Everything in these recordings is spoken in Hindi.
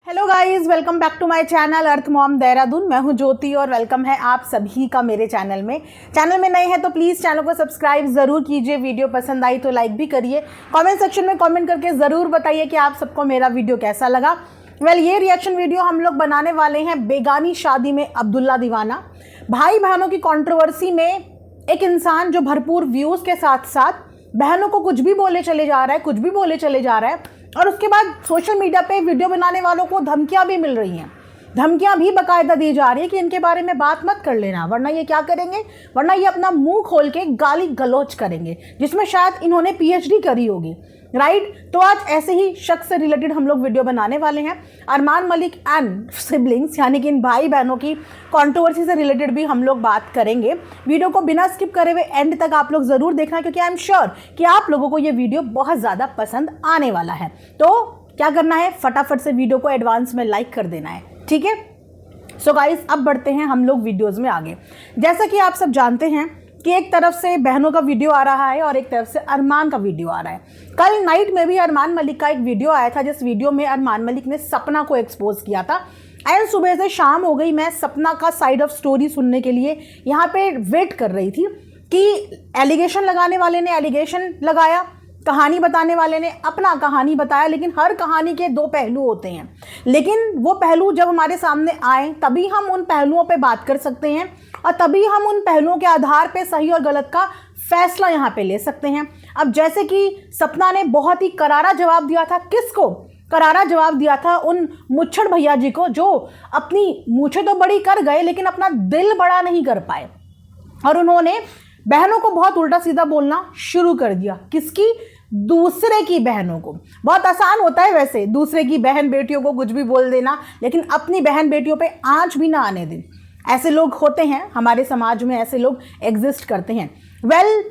Hello guys, welcome back to my channel Earth Mom Dehradun. मैं हूं ज्योति और वेलकम है आप सभी का मेरे चैनल में नए हैं तो प्लीज़ चैनल को सब्सक्राइब ज़रूर कीजिए। वीडियो पसंद आई तो लाइक भी करिए। कमेंट सेक्शन में कमेंट करके ज़रूर बताइए कि आप सबको मेरा वीडियो कैसा लगा। ये रिएक्शन वीडियो हम लोग बनाने वाले हैं बेगानी शादी में अब्दुल्ला दीवाना। भाई बहनों की कॉन्ट्रोवर्सी में एक इंसान जो भरपूर व्यूज़ के साथ साथ बहनों को कुछ भी बोले चले जा रहा है और उसके बाद सोशल मीडिया पे वीडियो बनाने वालों को धमकियां भी मिल रही हैं। धमकियां भी बाकायदा दी जा रही है कि इनके बारे में बात मत कर लेना, वरना ये क्या करेंगे, वरना ये अपना मुंह खोल के गाली गलौज करेंगे, जिसमें शायद इन्होंने पीएचडी करी होगी, राइट। तो आज ऐसे ही शख्स से रिलेटेड हम लोग वीडियो बनाने वाले हैं। अरमान मलिक एंड सिबलिंग्स यानी कि इन भाई बहनों की कंट्रोवर्सी से रिलेटेड भी हम लोग बात करेंगे। वीडियो को बिना स्किप करे हुए एंड तक आप लोग ज़रूर देखना, क्योंकि आई एम श्योर कि आप लोगों को ये वीडियो बहुत ज़्यादा पसंद आने वाला है। तो क्या करना है, फटाफट से वीडियो को एडवांस में लाइक कर देना है, ठीक है। सो गाइस, अब बढ़ते हैं हम लोग वीडियोज़ में आगे। जैसा कि आप सब जानते हैं कि एक तरफ से बहनों का वीडियो आ रहा है और एक तरफ से अरमान का वीडियो आ रहा है। कल नाइट में भी अरमान मलिक का एक वीडियो आया था, जिस वीडियो में अरमान मलिक ने सपना को एक्सपोज किया था। एंड सुबह से शाम हो गई, मैं सपना का साइड ऑफ स्टोरी सुनने के लिए यहाँ पे वेट कर रही थी कि एलिगेशन लगाने वाले ने एलिगेशन लगाया, कहानी बताने वाले ने अपना कहानी बताया, लेकिन हर कहानी के दो पहलू होते हैं। लेकिन वो पहलू जब हमारे सामने आए तभी हम उन पहलुओं पे बात कर सकते हैं और तभी हम उन पहलुओं के आधार पे सही और गलत का फैसला यहाँ पे ले सकते हैं। अब जैसे कि सपना ने बहुत ही करारा जवाब दिया था, किसको करारा जवाब दिया था? उन मुच्छड़ भैया जी को, जो अपनी मूछें तो बड़ी कर गए लेकिन अपना दिल बड़ा नहीं कर पाए, और उन्होंने बहनों को बहुत उल्टा सीधा बोलना शुरू कर दिया। किसकी? दूसरे की बहनों को। बहुत आसान होता है वैसे दूसरे की बहन बेटियों को कुछ भी बोल देना, लेकिन अपनी बहन बेटियों पे आंच भी ना आने दें। ऐसे लोग होते हैं हमारे समाज में, ऐसे लोग एग्जिस्ट करते हैं।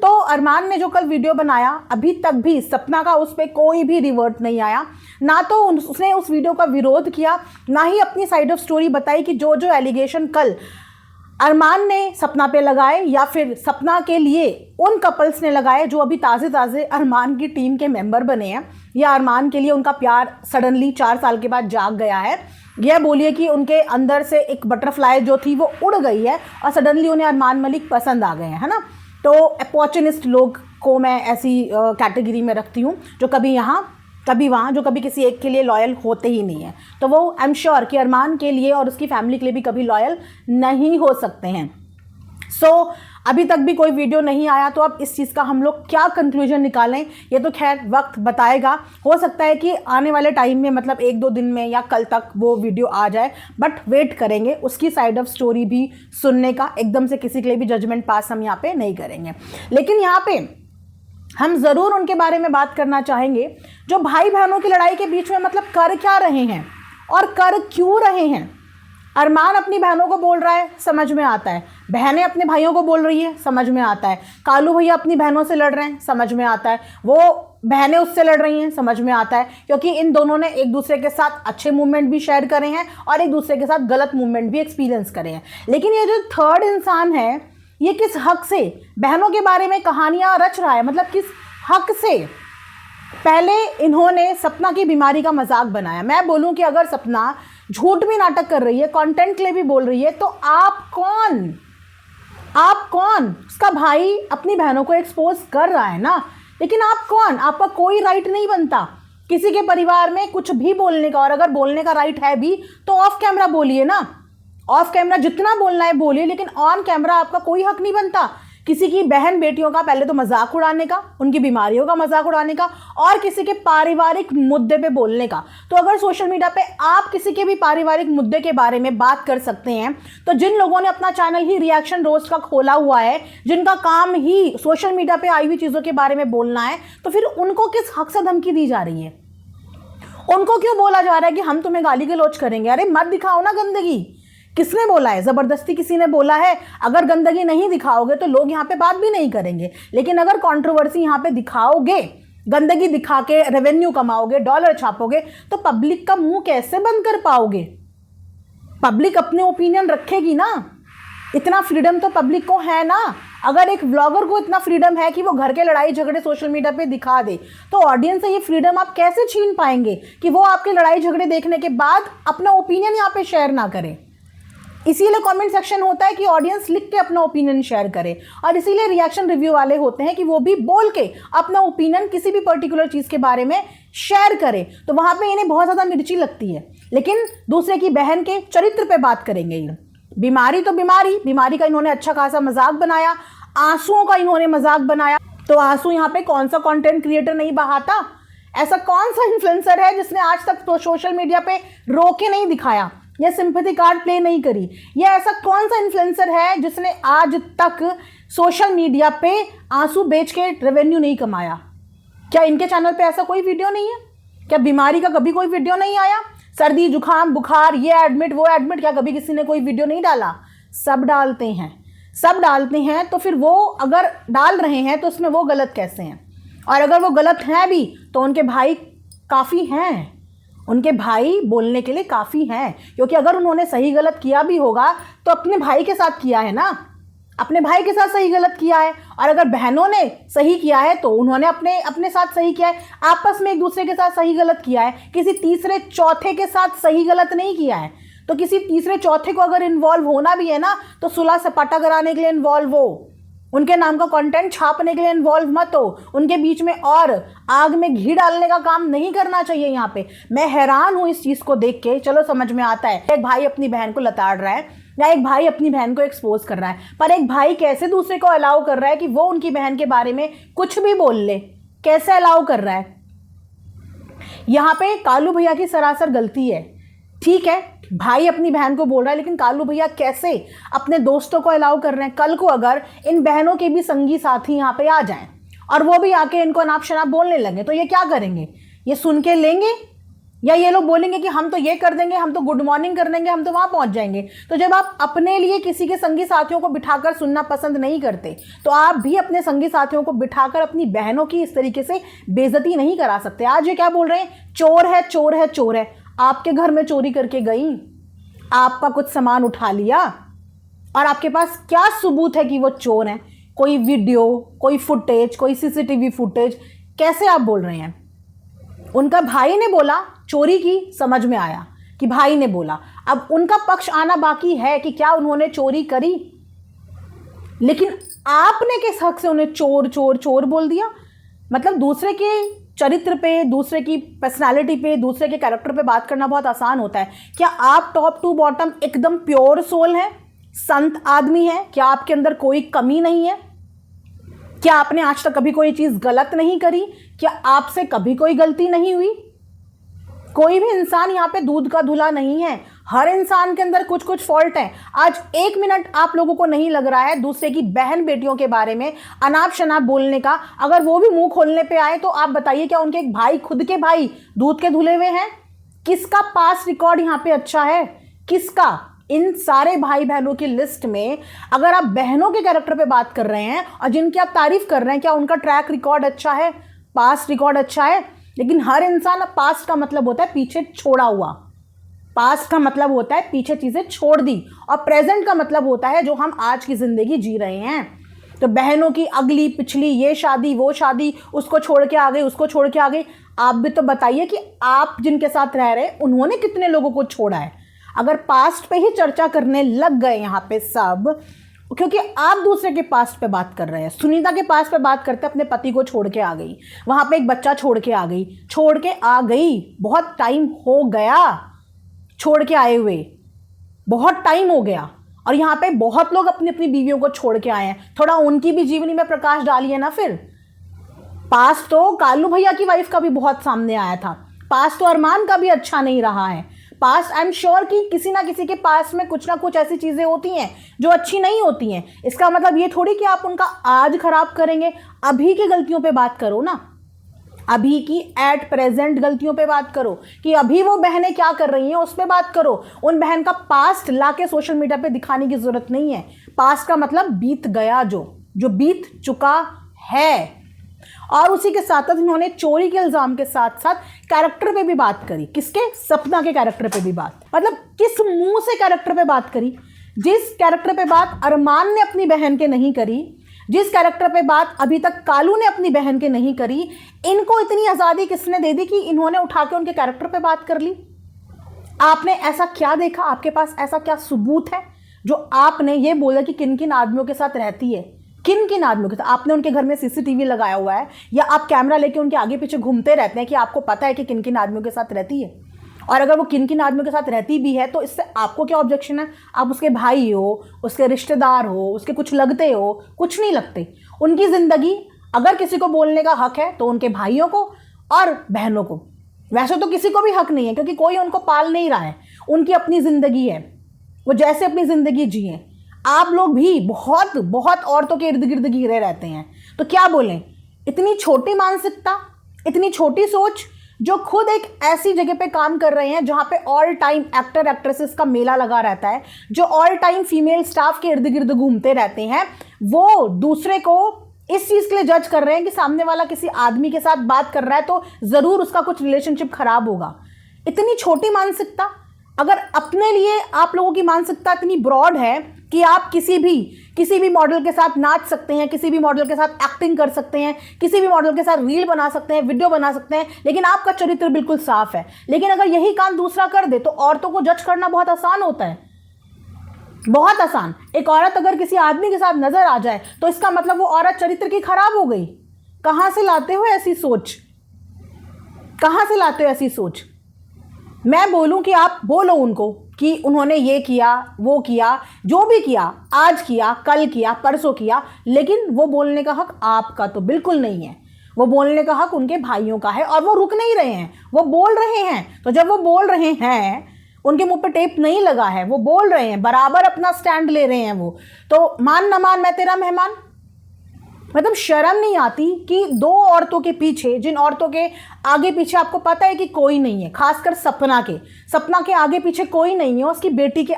तो अरमान ने जो कल वीडियो बनाया, अभी तक भी सपना का उस पर कोई भी रिवर्ट नहीं आया। ना तो उसने उस वीडियो का विरोध किया, ना ही अपनी साइड ऑफ स्टोरी बताई कि जो जो एलिगेशन कल अरमान ने सपना पे लगाए या फिर सपना के लिए उन कपल्स ने लगाए जो अभी ताज़े अरमान की टीम के मेंबर बने हैं, या अरमान के लिए उनका प्यार सडनली 4 साल के बाद जाग गया है। यह बोलिए कि उनके अंदर से एक बटरफ्लाई जो थी वो उड़ गई है और सडनली उन्हें अरमान मलिक पसंद आ गए हैं, है ना। तो अपॉर्चुनिस्ट लोग को मैं ऐसी कैटेगरी में रखती हूँ, जो कभी यहाँ कभी वहाँ, जो कभी किसी एक के लिए लॉयल होते ही नहीं है। तो वो आई एम श्योर कि अरमान के लिए और उसकी फैमिली के लिए भी कभी लॉयल नहीं हो सकते हैं। अभी तक भी कोई वीडियो नहीं आया, तो अब इस चीज़ का हम लोग क्या कंक्लूजन निकालें, ये तो खैर वक्त बताएगा। हो सकता है कि आने वाले टाइम में, मतलब 1-2 दिन में या कल तक वो वीडियो आ जाए, बट वेट करेंगे उसकी साइड ऑफ स्टोरी भी सुनने का। एकदम से किसी के लिए भी जजमेंट पास हम यहाँ पे नहीं करेंगे, लेकिन यहाँ पे हम ज़रूर उनके बारे में बात करना चाहेंगे जो भाई बहनों की लड़ाई के बीच में मतलब कर क्या रहे हैं और कर क्यों रहे हैं। अरमान अपनी बहनों को बोल रहा है, समझ में आता है। बहनें अपने भाइयों को बोल रही है, समझ में आता है। कालू भैया अपनी बहनों से लड़ रहे हैं, समझ में आता है। वो बहनें उससे लड़ रही हैं, समझ में आता है, क्योंकि इन दोनों ने एक दूसरे के साथ अच्छे मूवमेंट भी शेयर करे हैं और एक दूसरे के साथ गलत मूवमेंट भी एक्सपीरियंस करे हैं। लेकिन ये जो थर्ड इंसान है, ये किस हक से बहनों के बारे में कहानियां रच रहा है, मतलब किस हक से? पहले इन्होंने सपना की बीमारी का मजाक बनाया। मैं बोलूं कि अगर सपना झूठ भी नाटक कर रही है, कंटेंट के लिए भी बोल रही है, तो आप कौन? उसका भाई अपनी बहनों को एक्सपोज कर रहा है ना, लेकिन आप कौन? आपका कोई राइट नहीं बनता किसी के परिवार में कुछ भी बोलने का। और अगर बोलने का राइट है भी तो ऑफ कैमरा बोलिए ना। ऑफ कैमरा जितना बोलना है बोलिए, लेकिन ऑन कैमरा आपका कोई हक नहीं बनता किसी की बहन बेटियों का पहले तो मजाक उड़ाने का, उनकी बीमारियों का मजाक उड़ाने का, और किसी के पारिवारिक मुद्दे पे बोलने का। तो अगर सोशल मीडिया पे आप किसी के भी पारिवारिक मुद्दे के बारे में बात कर सकते हैं, तो जिन लोगों ने अपना चैनल ही रिएक्शन रोस्ट का खोला हुआ है, जिनका काम ही सोशल मीडिया पे आई हुई चीज़ों के बारे में बोलना है, तो फिर उनको किस हक से धमकी दी जा रही है? उनको क्यों बोला जा रहा है कि हम तुम्हें गाली गलौज करेंगे? अरे मत दिखाओ ना गंदगी। किसने बोला है? ज़बरदस्ती किसी ने बोला है? अगर गंदगी नहीं दिखाओगे तो लोग यहाँ पे बात भी नहीं करेंगे, लेकिन अगर कंट्रोवर्सी यहाँ पे दिखाओगे, गंदगी दिखा के रेवेन्यू कमाओगे, डॉलर छापोगे, तो पब्लिक का मुंह कैसे बंद कर पाओगे? पब्लिक अपने ओपिनियन रखेगी ना, इतना फ्रीडम तो पब्लिक को है ना। अगर एक व्लॉगर को इतना फ्रीडम है कि वो घर के लड़ाई झगड़े सोशल मीडिया पे दिखा दे, तो ऑडियंस से ये फ्रीडम आप कैसे छीन पाएंगे कि वो आपके लड़ाई झगड़े देखने के बाद अपना ओपिनियन यहाँ पे शेयर ना करे। इसीलिए कमेंट सेक्शन होता है कि ऑडियंस लिख के अपना ओपिनियन शेयर करे, और इसीलिए रिएक्शन रिव्यू वाले होते हैं कि वो भी बोल के अपना ओपिनियन किसी भी पर्टिकुलर चीज़ के बारे में शेयर करे। तो वहाँ पे इन्हें बहुत ज़्यादा मिर्ची लगती है, लेकिन दूसरे की बहन के चरित्र पे बात करेंगे ये। बीमारी तो बीमारी का इन्होंने अच्छा खासा मजाक बनाया, आंसुओं का इन्होंने मजाक बनाया। तो आंसू यहाँ पे कौन सा कंटेंट क्रिएटर नहीं बहाता? ऐसा कौन सा इन्फ्लुएंसर है जिसने आज तक तो सोशल मीडिया पे रो के नहीं दिखाया या सिंपैथी कार्ड प्ले नहीं करी? या ऐसा कौन सा इन्फ्लुएंसर है जिसने आज तक सोशल मीडिया पे आंसू बेच के रेवेन्यू नहीं कमाया? क्या इनके चैनल पे ऐसा कोई वीडियो नहीं है? क्या बीमारी का कभी कोई वीडियो नहीं आया? सर्दी जुकाम बुखार, ये एडमिट वो एडमिट, क्या कभी किसी ने कोई वीडियो नहीं डाला? सब डालते हैं। तो फिर वो अगर डाल रहे हैं तो उसमें वो गलत कैसे हैं? और अगर वो गलत हैं भी तो उनके भाई काफ़ी हैं, उनके भाई बोलने के लिए काफ़ी हैं। क्योंकि अगर उन्होंने सही गलत किया भी होगा तो अपने भाई के साथ किया है ना, अपने भाई के साथ सही गलत किया है। और अगर बहनों ने सही किया है तो उन्होंने अपने साथ सही किया है, आपस में एक दूसरे के साथ सही गलत किया है। किसी तीसरे चौथे के साथ सही गलत नहीं किया है। तो किसी तीसरे चौथे को अगर इन्वॉल्व होना भी है ना, तो सुलह सपाटा कराने के लिए इन्वॉल्व हो, उनके नाम का कंटेंट छापने के लिए इन्वॉल्व मत हो, उनके बीच में और आग में घी डालने का काम नहीं करना चाहिए। यहाँ पे मैं हैरान हूँ इस चीज़ को देख के। चलो समझ में आता है, एक भाई अपनी बहन को लताड़ रहा है या एक भाई अपनी बहन को एक्सपोज कर रहा है, पर एक भाई कैसे दूसरे को अलाउ कर रहा है कि वो उनकी बहन के बारे में कुछ भी बोल ले? कैसे अलाउ कर रहा है? यहाँ पे कालू भैया की सरासर गलती है। ठीक है, भाई अपनी बहन को बोल रहा है, लेकिन कालू भैया कैसे अपने दोस्तों को अलाउ कर रहे हैं? कल को अगर इन बहनों के भी संगी साथी यहाँ पे आ जाएं और वो भी आके इनको अनाप शनाप बोलने लगे, तो ये क्या करेंगे? ये सुन के लेंगे या ये लोग बोलेंगे कि हम तो ये कर देंगे, हम तो गुड मॉर्निंग कर देंगे, हम तो वहाँ पहुँच जाएंगे? तो जब आप अपने लिए किसी के संगी साथियों को बिठाकर सुनना पसंद नहीं करते, तो आप भी अपने संगी साथियों को बिठाकर अपनी बहनों की इस तरीके से बेइज्जती नहीं करा सकते। आज ये क्या बोल रहे हैं? चोर है, चोर है, चोर है। आपके घर में चोरी करके गई, आपका कुछ सामान उठा लिया, और आपके पास क्या सबूत है कि वो चोर हैं? कोई वीडियो, कोई फुटेज, कोई सीसीटीवी फुटेज? कैसे आप बोल रहे हैं? उनका भाई ने बोला, चोरी की, समझ में आया कि भाई ने बोला। अब उनका पक्ष आना बाकी है कि क्या उन्होंने चोरी करी, लेकिन आपने किस हक से उन्हें चोर चोर चोर बोल दिया? मतलब दूसरे के चरित्र पे, दूसरे की पर्सनालिटी पे, दूसरे के कैरेक्टर पे बात करना बहुत आसान होता है। क्या आप टॉप टू बॉटम एकदम प्योर सोल हैं, संत आदमी हैं? क्या आपके अंदर कोई कमी नहीं है? क्या आपने आज तक कभी कोई चीज़ गलत नहीं करी? क्या आपसे कभी कोई गलती नहीं हुई? कोई भी इंसान यहाँ पे दूध का धुला नहीं है। हर इंसान के अंदर कुछ कुछ फॉल्ट है। आज एक मिनट आप लोगों को नहीं लग रहा है दूसरे की बहन बेटियों के बारे में अनाप शनाप बोलने का? अगर वो भी मुंह खोलने पे आए तो आप बताइए, क्या उनके एक भाई, खुद के भाई दूध के धुले हुए हैं? किसका पास रिकॉर्ड यहाँ पे अच्छा है? किसका? इन सारे भाई बहनों की लिस्ट में अगर आप बहनों के कैरेक्टर पे बात कर रहे हैं और जिनकी आप तारीफ कर रहे हैं, क्या उनका ट्रैक रिकॉर्ड अच्छा है, पास्ट रिकॉर्ड अच्छा है? लेकिन हर इंसान, पास्ट का मतलब होता है पीछे छोड़ा हुआ, पास्ट का मतलब होता है पीछे चीज़ें छोड़ दी, और प्रेजेंट का मतलब होता है जो हम आज की ज़िंदगी जी रहे हैं। तो बहनों की अगली पिछली, ये शादी वो शादी, उसको छोड़ के आ गई, उसको छोड़ के आ गई। आप भी तो बताइए कि आप जिनके साथ रह रहे हैं उन्होंने कितने लोगों को छोड़ा है? अगर पास्ट पे ही चर्चा करने लग गए यहाँ पे सब, क्योंकि आप दूसरे के पास्ट पे बात कर रहे हैं। सुनीता के पास्ट पे बात करते अपने पति को छोड़ के आ गई, वहाँ पे एक बच्चा छोड़ के आ गई, बहुत टाइम हो गया छोड़ के आए हुए, बहुत टाइम हो गया। और यहाँ पे बहुत लोग अपनी अपनी बीवियों को छोड़ के आए हैं, थोड़ा उनकी भी जीवनी में प्रकाश डालिए ना। फिर पास्ट तो कालू भैया की वाइफ का भी बहुत सामने आया था, पास्ट तो अरमान का भी अच्छा नहीं रहा है। पास्ट आई एम श्योर कि किसी ना किसी के पास में कुछ ना कुछ ऐसी चीज़ें होती हैं जो अच्छी नहीं होती हैं। इसका मतलब ये थोड़ी कि आप उनका आज खराब करेंगे। अभी की गलतियों पे बात करो ना, अभी की एट प्रेजेंट गलतियों पे बात करो कि अभी वो बहनें क्या कर रही हैं, उस पर बात करो। उन बहन का पास्ट लाके सोशल मीडिया पे दिखाने की जरूरत नहीं है। पास्ट का मतलब बीत गया, जो बीत चुका है। और उसी के साथ साथ इन्होंने चोरी के इल्जाम के साथ साथ कैरेक्टर पे भी बात करी। किसके? सपना के कैरेक्टर पे भी बात। मतलब किस मुंह से कैरेक्टर पे बात करी? जिस कैरेक्टर पे बात अरमान ने अपनी बहन के नहीं करी, जिस कैरेक्टर पे बात अभी तक कालू ने अपनी बहन के नहीं करी, इनको इतनी आज़ादी किसने दे दी कि इन्होंने उठा के उनके कैरेक्टर पे बात कर ली? आपने ऐसा क्या देखा? आपके पास ऐसा क्या सबूत है जो आपने ये बोला कि किन किन आदमियों के साथ रहती है? किन किन आदमियों के साथ? आपने उनके घर में सीसीटीवी लगाया हुआ है या आप कैमरा लेके उनके आगे पीछे घूमते रहते हैं कि आपको पता है कि किन किन आदमियों के साथ रहती है? और अगर वो किन किन आदमियों के साथ रहती भी है तो इससे आपको क्या ऑब्जेक्शन है? आप उसके भाई हो, उसके रिश्तेदार हो, उसके कुछ लगते हो? कुछ नहीं लगते। उनकी ज़िंदगी, अगर किसी को बोलने का हक है तो उनके भाइयों को और बहनों को। वैसे तो किसी को भी हक नहीं है क्योंकि कोई उनको पाल नहीं रहा है, उनकी अपनी ज़िंदगी है, वो जैसे अपनी ज़िंदगी जिए। आप लोग भी बहुत बहुत औरतों के इर्द गिर्द घिरे रहते हैं, तो क्या बोलें? इतनी छोटी मानसिकता, इतनी छोटी सोच, जो खुद एक ऐसी जगह पे काम कर रहे हैं जहाँ पे ऑल टाइम एक्टर एक्ट्रेसेस का मेला लगा रहता है, जो ऑल टाइम फीमेल स्टाफ के इर्द गिर्द घूमते रहते हैं, वो दूसरे को इस चीज़ के लिए जज कर रहे हैं कि सामने वाला किसी आदमी के साथ बात कर रहा है तो ज़रूर उसका कुछ रिलेशनशिप खराब होगा। इतनी छोटी मानसिकता। अगर अपने लिए आप लोगों की मानसिकता इतनी ब्रॉड है कि आप किसी भी मॉडल के साथ नाच सकते हैं, किसी भी मॉडल के साथ एक्टिंग कर सकते हैं, किसी भी मॉडल के साथ रील बना सकते हैं, वीडियो बना सकते हैं, लेकिन आपका चरित्र बिल्कुल साफ है। लेकिन अगर यही काम दूसरा कर दे तो औरतों को जज करना बहुत आसान होता है, बहुत आसान। एक औरत अगर किसी आदमी के साथ नजर आ जाए तो इसका मतलब वो औरत चरित्र की खराब हो गई। कहां से लाते हो ऐसी सोच? कहां से लाते हो ऐसी सोच? मैं बोलूं कि आप बोलो उनको कि उन्होंने ये किया, वो किया, जो भी किया, आज किया, कल किया, परसों किया, लेकिन वो बोलने का हक आपका तो बिल्कुल नहीं है। वो बोलने का हक उनके भाइयों का है और वो रुक नहीं रहे हैं, वो बोल रहे हैं। तो जब वो बोल रहे हैं, उनके मुंह पे टेप नहीं लगा है, वो बोल रहे हैं, बराबर अपना स्टैंड ले रहे हैं वो, तो मान ना मान मैं तेरा मेहमान। मतलब शर्म नहीं आती कि दो औरतों के पीछे, जिन औरतों के आगे पीछे आपको पता है कि कोई नहीं है, खासकर सपना के आगे पीछे कोई नहीं है उसकी बेटी के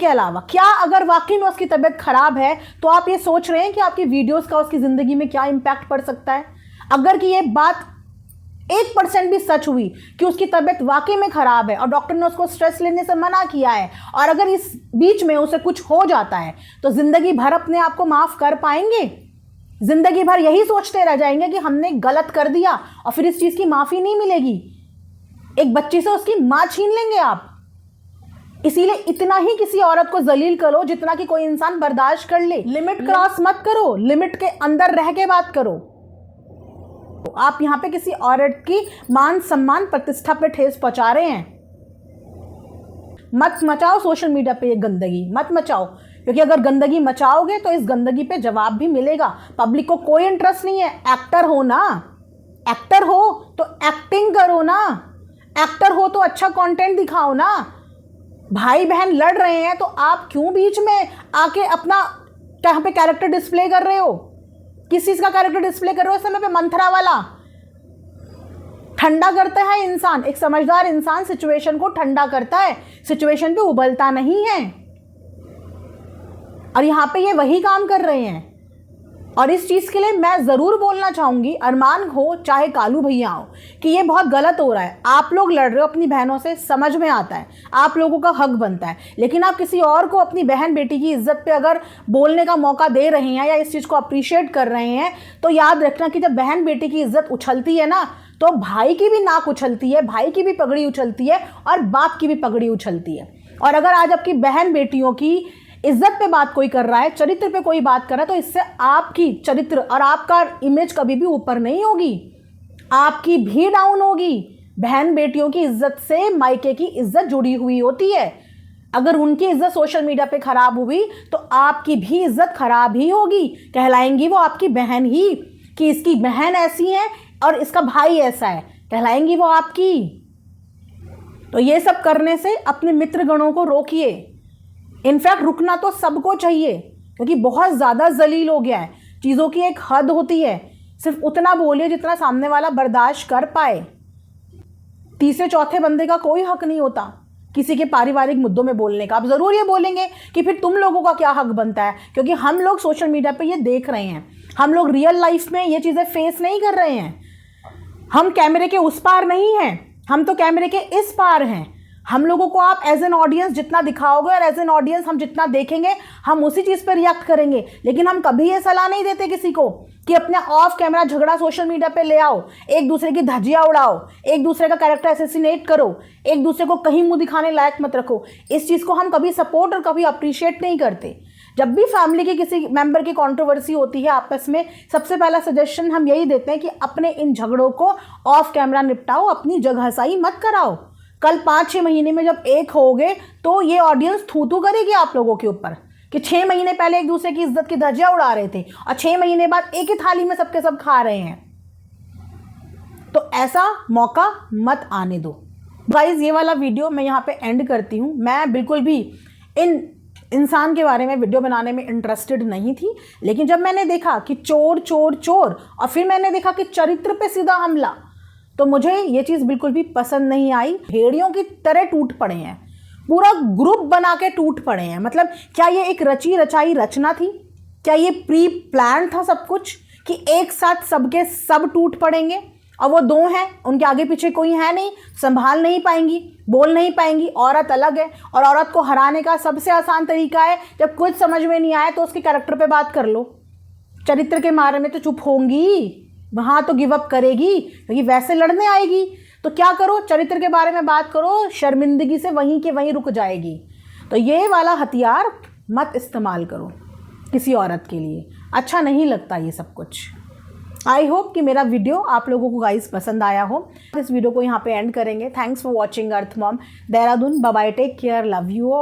अलावा, क्या अगर वाकई में उसकी तबीयत खराब है तो आप ये सोच रहे हैं कि आपकी वीडियोस का उसकी जिंदगी में क्या इंपैक्ट पड़ सकता है? अगर कि ये बात 1% भी सच हुई कि उसकी तबीयत वाकई में खराब है और डॉक्टर ने उसको स्ट्रेस लेने से मना किया है, और अगर इस बीच में उसे कुछ हो जाता है तो जिंदगी भर अपने आप को माफ कर पाएंगे? जिंदगी भर यही सोचते रह जाएंगे कि हमने गलत कर दिया और फिर इस चीज की माफी नहीं मिलेगी। एक बच्ची से उसकी मां छीन लेंगे आप। इसीलिए इतना ही किसी औरत को जलील करो जितना कि कोई इंसान बर्दाश्त कर ले। लिमिट क्रॉस मत करो, लिमिट के अंदर रह के बात करो। आप यहां पे किसी औरत की मान सम्मान प्रतिष्ठा पे ठेस पहुंचा रहे हैं। मत मचाओ सोशल मीडिया पे ये गंदगी, मत मचाओ, क्योंकि अगर गंदगी मचाओगे तो इस गंदगी पे जवाब भी मिलेगा। पब्लिक को कोई इंटरेस्ट नहीं है। एक्टर हो ना, एक्टर हो तो एक्टिंग करो ना, एक्टर हो तो अच्छा कंटेंट दिखाओ ना। भाई बहन लड़ रहे हैं तो आप क्यों बीच में आके अपना यहाँ पे कैरेक्टर डिस्प्ले कर रहे हो? किस चीज का कैरेक्टर डिस्प्ले कर रहे हो इस समय पे? मंथरा वाला। ठंडा करता है इंसान, एक समझदार इंसान सिचुएशन को ठंडा करता है, सिचुएशन पे उबलता नहीं है। और यहां पे ये वही काम कर रहे हैं। और इस चीज के लिए मैं जरूर बोलना चाहूंगी, अरमान हो चाहे कालू भैया हो, कि ये बहुत गलत हो रहा है। आप लोग लड़ रहे हो अपनी बहनों से, समझ में आता है, आप लोगों का हक बनता है, लेकिन आप किसी और को अपनी बहन बेटी की इज्जत पे अगर बोलने का मौका दे रहे हैं या इस चीज को अप्रिशिएट कर रहे हैं, तो याद रखना कि जब बहन बेटी की इज्जत उछलती है ना, तो भाई की भी नाक उछलती है, भाई की भी पगड़ी उछलती है और बाप की भी पगड़ी उछलती है। और अगर आज आपकी बहन बेटियों की इज्जत पे बात कोई कर रहा है, चरित्र पे कोई बात कर रहा है, तो इससे आपकी चरित्र और आपका इमेज कभी भी ऊपर नहीं होगी, आपकी भी डाउन होगी। बहन बेटियों की इज्जत से मायके की इज्जत जुड़ी हुई होती है। अगर उनकी इज्जत सोशल मीडिया पे खराब हुई तो आपकी भी इज्जत खराब ही होगी। कहलाएंगी वो आपकी बहन ही, कि इसकी बहन ऐसी है और इसका भाई ऐसा है, कहलाएंगी वो आपकी। तो ये सब करने से अपने मित्रगणों को रोकिए। इनफैक्ट रुकना तो सबको चाहिए, क्योंकि बहुत ज़्यादा जलील हो गया है। चीज़ों की एक हद होती है, सिर्फ उतना बोलिए जितना सामने वाला बर्दाश्त कर पाए। तीसरे चौथे बंदे का कोई हक नहीं होता किसी के पारिवारिक मुद्दों में बोलने का। आप ज़रूर ये बोलेंगे कि फिर तुम लोगों का क्या हक बनता है, क्योंकि हम लोग सोशल मीडिया पे ये देख रहे हैं, हम लोग रियल लाइफ में ये चीज़ें फेस नहीं कर रहे हैं। हम कैमरे के उस पार नहीं हैं, हम तो कैमरे के इस पार हैं। हम लोगों को आप एज एन ऑडियंस जितना दिखाओगे और एज एन ऑडियंस हम जितना देखेंगे हम उसी चीज़ पर रिएक्ट करेंगे। लेकिन हम कभी ये सलाह नहीं देते किसी को कि अपने ऑफ कैमरा झगड़ा सोशल मीडिया पे ले आओ, एक दूसरे की धज्जियां उड़ाओ, एक दूसरे का कैरेक्टर असैसिनेट करो, एक दूसरे को कहीं मुंह दिखाने लायक मत रखो। इस चीज़ को हम कभी सपोर्ट और कभी अप्रिशिएट नहीं करते। जब भी फैमिली के किसी मेंबर की कंट्रोवर्सी होती है आपस में, सबसे पहला सजेशन हम यही देते हैं कि अपने इन झगड़ों को ऑफ कैमरा निपटाओ, अपनी जगहसाई मत कराओ। कल 5-6 महीने में जब एक होगे तो ये ऑडियंस थू करेगी आप लोगों के ऊपर कि 6 महीने पहले एक दूसरे की इज्जत की धज्जियां उड़ा रहे थे और 6 महीने बाद एक ही थाली में सबके सब खा रहे हैं। तो ऐसा मौका मत आने दो। गाइज ये वाला वीडियो मैं यहाँ पे एंड करती हूँ। मैं बिल्कुल भी इन इंसान के बारे में वीडियो बनाने में इंटरेस्टेड नहीं थी, लेकिन जब मैंने देखा कि चोर चोर चोर और फिर मैंने देखा कि चरित्र पे सीधा हमला, तो मुझे ये चीज़ बिल्कुल भी पसंद नहीं आई। भेड़ियों की तरह टूट पड़े हैं, पूरा ग्रुप बना के टूट पड़े हैं। मतलब क्या ये एक रची रचाई रचना थी? क्या ये प्री प्लान था सब कुछ कि एक साथ सबके सब टूट पड़ेंगे? और वो दो हैं, उनके आगे पीछे कोई है नहीं, संभाल नहीं पाएंगी, बोल नहीं पाएंगी। औरत अलग है और औरत को हराने का सबसे आसान तरीका है, जब कुछ समझ में नहीं आए तो उसके कैरेक्टर पे बात कर लो। चरित्र के मारे में तो चुप होंगी, वहाँ तो गिव अप करेगी, क्योंकि वैसे लड़ने आएगी। तो क्या करो, चरित्र के बारे में बात करो, शर्मिंदगी से वहीं के वहीं रुक जाएगी। तो ये वाला हथियार मत इस्तेमाल करो किसी औरत के लिए, अच्छा नहीं लगता ये सब कुछ। आई होप कि मेरा वीडियो आप लोगों को गाइस पसंद आया हो। इस वीडियो को यहाँ पे एंड करेंगे। Thanks for watching Earth Mom Dehradun. Bye bye, take care, love you.